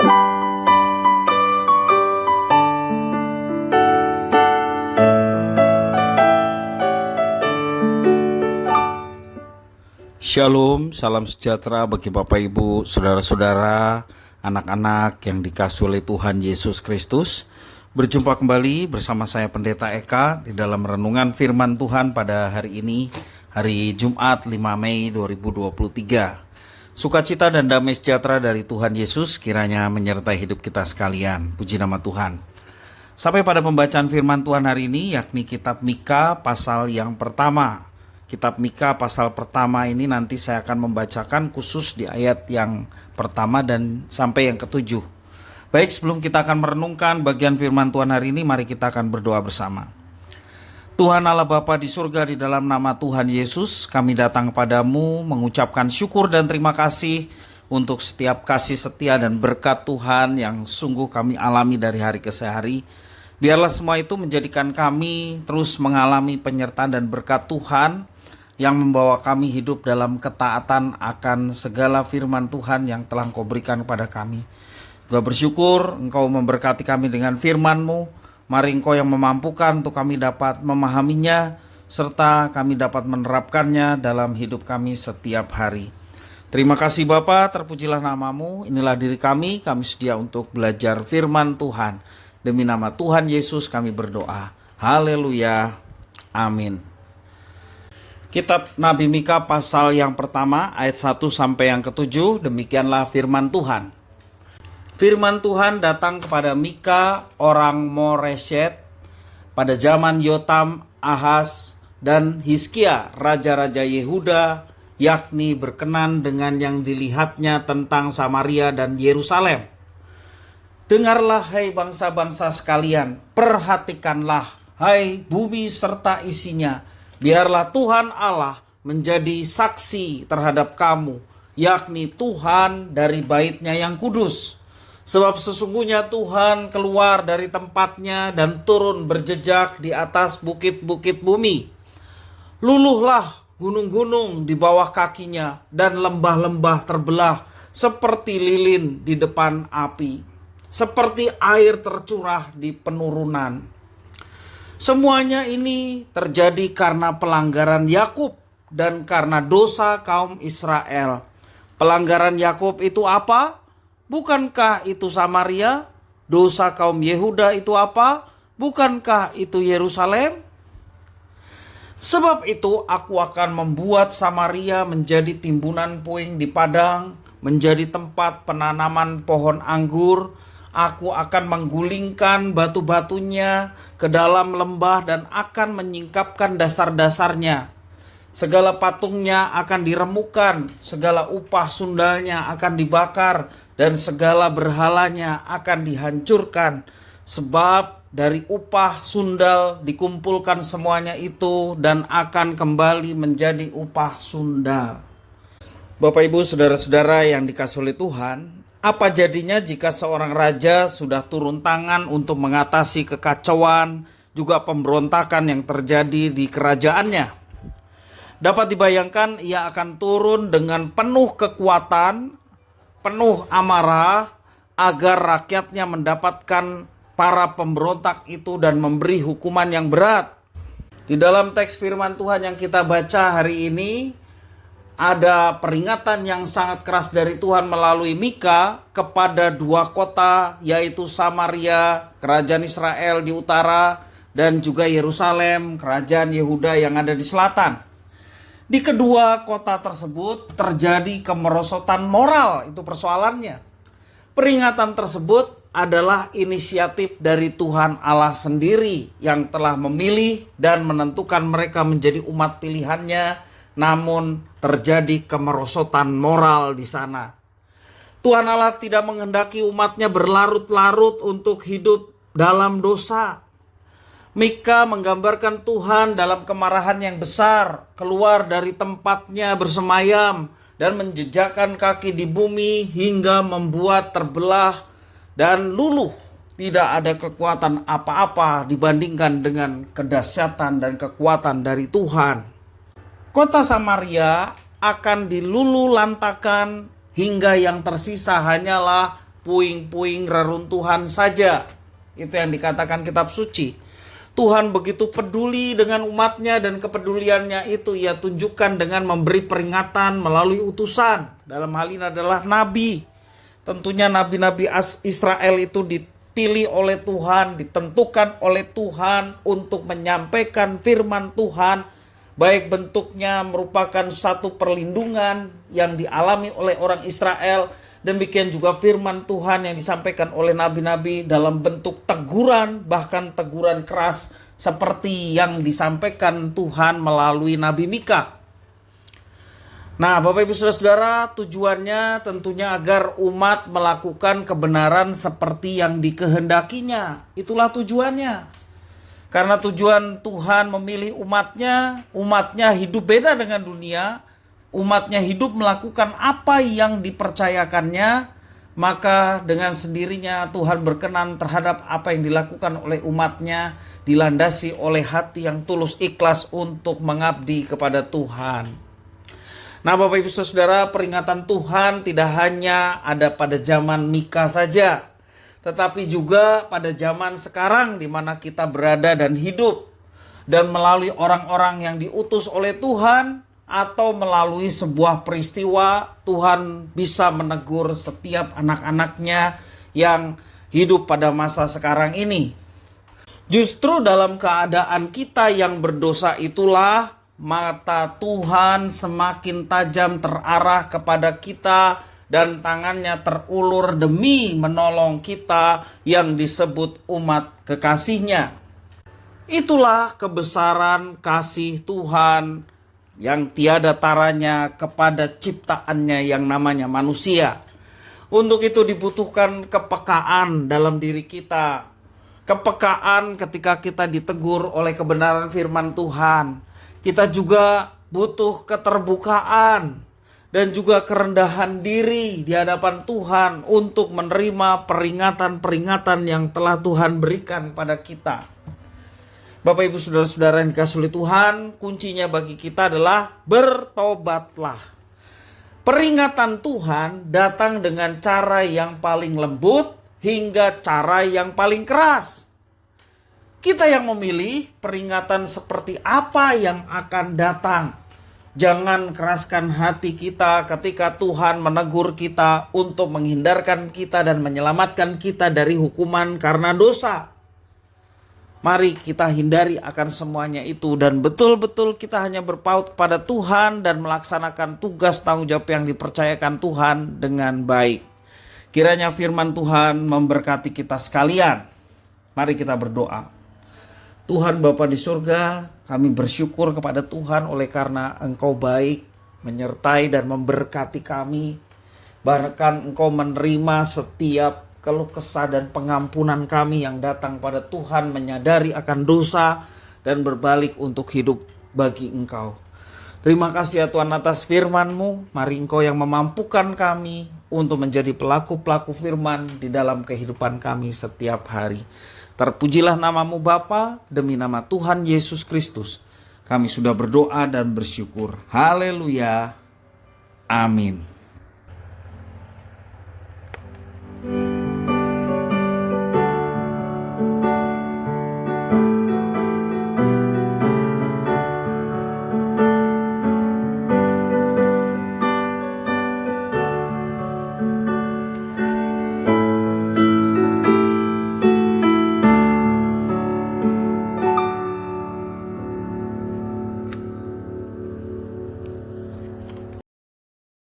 Shalom, salam sejahtera bagi Bapak Ibu, saudara-saudara, anak-anak yang dikasihi oleh Tuhan Yesus Kristus. Berjumpa kembali bersama saya Pendeta Eka di dalam renungan firman Tuhan pada hari ini, hari Jumat 5 Mei 2023. Sukacita dan damai sejahtera dari Tuhan Yesus kiranya menyertai hidup kita sekalian. Puji nama Tuhan. Sampai pada pembacaan firman Tuhan hari ini, yakni kitab Mika pasal yang pertama. Kitab Mika pasal pertama ini nanti saya akan membacakan khusus di ayat yang pertama dan sampai yang ketujuh. Baik, sebelum kita akan merenungkan bagian firman Tuhan hari ini, mari kita akan berdoa bersama. Tuhan Allah Bapa di surga, di dalam nama Tuhan Yesus, kami datang kepadamu mengucapkan syukur dan terima kasih untuk setiap kasih setia dan berkat Tuhan yang sungguh kami alami dari hari ke hari. Biarlah semua itu menjadikan kami terus mengalami penyertaan dan berkat Tuhan yang membawa kami hidup dalam ketaatan akan segala firman Tuhan yang telah Engkau berikan kepada kami. Juga bersyukur Engkau memberkati kami dengan firman-Mu. Mari Engkau yang memampukan untuk kami dapat memahaminya, serta kami dapat menerapkannya dalam hidup kami setiap hari. Terima kasih Bapa, terpujilah nama-Mu. Inilah diri kami sedia untuk belajar firman Tuhan. Demi nama Tuhan Yesus kami berdoa. Haleluya. Amin. Kitab Nabi Mika pasal yang pertama ayat 1 sampai yang ketujuh, demikianlah firman Tuhan. Firman Tuhan datang kepada Mika orang Moreshet pada zaman Yotam, Ahaz, dan Hizkia, raja-raja Yehuda, yakni berkenan dengan yang dilihatnya tentang Samaria dan Yerusalem. Dengarlah hai bangsa-bangsa sekalian, perhatikanlah hai bumi serta isinya. Biarlah Tuhan Allah menjadi saksi terhadap kamu, yakni Tuhan dari bait-Nya yang kudus. Sebab sesungguhnya Tuhan keluar dari tempatnya dan turun berjejak di atas bukit-bukit bumi. Luluhlah gunung-gunung di bawah kakinya dan lembah-lembah terbelah seperti lilin di depan api, seperti air tercurah di penurunan. Semuanya ini terjadi karena pelanggaran Yakub dan karena dosa kaum Israel. Pelanggaran Yakub itu apa? Bukankah itu Samaria? Dosa kaum Yehuda itu apa? Bukankah itu Yerusalem? Sebab itu aku akan membuat Samaria menjadi timbunan puing di padang, menjadi tempat penanaman pohon anggur. Aku akan menggulingkan batu-batunya ke dalam lembah dan akan menyingkapkan dasar-dasarnya. Segala patungnya akan diremukan, segala upah sundalnya akan dibakar, dan segala berhalanya akan dihancurkan. Sebab dari upah sundal dikumpulkan semuanya itu dan akan kembali menjadi upah sundal. Bapak Ibu saudara-saudara yang dikasihi oleh Tuhan, apa jadinya jika seorang raja sudah turun tangan untuk mengatasi kekacauan, juga pemberontakan yang terjadi di kerajaannya? Dapat dibayangkan ia akan turun dengan penuh kekuatan, penuh amarah, agar rakyatnya mendapatkan para pemberontak itu dan memberi hukuman yang berat. Di dalam teks firman Tuhan yang kita baca hari ini, ada peringatan yang sangat keras dari Tuhan melalui Mika kepada dua kota, yaitu Samaria, kerajaan Israel di utara, dan juga Yerusalem, kerajaan Yehuda yang ada di selatan. Di kedua kota tersebut terjadi kemerosotan moral, itu persoalannya. Peringatan tersebut adalah inisiatif dari Tuhan Allah sendiri yang telah memilih dan menentukan mereka menjadi umat pilihannya. Namun terjadi kemerosotan moral di sana. Tuhan Allah tidak menghendaki umatnya berlarut-larut untuk hidup dalam dosa. Mika menggambarkan Tuhan dalam kemarahan yang besar, keluar dari tempatnya bersemayam dan menjejakkan kaki di bumi hingga membuat terbelah dan luluh. Tidak ada kekuatan apa-apa dibandingkan dengan kedahsyatan dan kekuatan dari Tuhan. Kota Samaria akan dilululantakan hingga yang tersisa hanyalah puing-puing reruntuhan saja. Itu yang dikatakan kitab suci. Tuhan begitu peduli dengan umatnya, dan kepeduliannya itu ia tunjukkan dengan memberi peringatan melalui utusan. Dalam hal ini adalah nabi. Tentunya nabi-nabi Israel itu dipilih oleh Tuhan, ditentukan oleh Tuhan untuk menyampaikan firman Tuhan. Baik bentuknya merupakan satu perlindungan yang dialami oleh orang Israel. Demikian juga firman Tuhan yang disampaikan oleh nabi-nabi dalam bentuk teguran, bahkan teguran keras seperti yang disampaikan Tuhan melalui Nabi Mika. Nah, Bapak Ibu Saudara-saudara, tujuannya tentunya agar umat melakukan kebenaran seperti yang dikehendakinya. Itulah tujuannya. Karena tujuan Tuhan memilih umatnya hidup beda dengan dunia. Umatnya hidup melakukan apa yang dipercayakannya, maka dengan sendirinya Tuhan berkenan terhadap apa yang dilakukan oleh umatnya, dilandasi oleh hati yang tulus ikhlas untuk mengabdi kepada Tuhan. Nah, Bapak Ibu Saudara, peringatan Tuhan tidak hanya ada pada zaman Mika saja, tetapi juga pada zaman sekarang di mana kita berada dan hidup, dan melalui orang-orang yang diutus oleh Tuhan, atau melalui sebuah peristiwa Tuhan bisa menegur setiap anak-anaknya yang hidup pada masa sekarang ini. Justru dalam keadaan kita yang berdosa itulah mata Tuhan semakin tajam terarah kepada kita, dan tangannya terulur demi menolong kita yang disebut umat kekasihnya. Itulah kebesaran kasih Tuhan yang tiada taranya kepada ciptaannya yang namanya manusia. Untuk itu dibutuhkan kepekaan dalam diri kita. Kepekaan ketika kita ditegur oleh kebenaran firman Tuhan. Kita juga butuh keterbukaan dan juga kerendahan diri di hadapan Tuhan untuk menerima peringatan-peringatan yang telah Tuhan berikan pada kita. Bapak Ibu Saudara-saudara yang dikasihi oleh Tuhan, kuncinya bagi kita adalah bertobatlah. Peringatan Tuhan datang dengan cara yang paling lembut hingga cara yang paling keras. Kita yang memilih peringatan seperti apa yang akan datang. Jangan keraskan hati kita ketika Tuhan menegur kita untuk menghindarkan kita dan menyelamatkan kita dari hukuman karena dosa. Mari kita hindari akan semuanya itu, dan betul-betul kita hanya berpaut kepada Tuhan dan melaksanakan tugas tanggung jawab yang dipercayakan Tuhan dengan baik. Kiranya firman Tuhan memberkati kita sekalian. Mari kita berdoa. Tuhan Bapa di surga, kami bersyukur kepada Tuhan oleh karena Engkau baik, menyertai dan memberkati kami. Bahkan Engkau menerima setiap keluh kesah dan pengampunan kami yang datang pada Tuhan, menyadari akan dosa dan berbalik untuk hidup bagi Engkau. Terima kasih ya Tuhan atas firman-Mu. Mari Engkau yang memampukan kami untuk menjadi pelaku-pelaku firman di dalam kehidupan kami setiap hari. Terpujilah nama-Mu Bapa, demi nama Tuhan Yesus Kristus. Kami sudah berdoa dan bersyukur. Haleluya. Amin.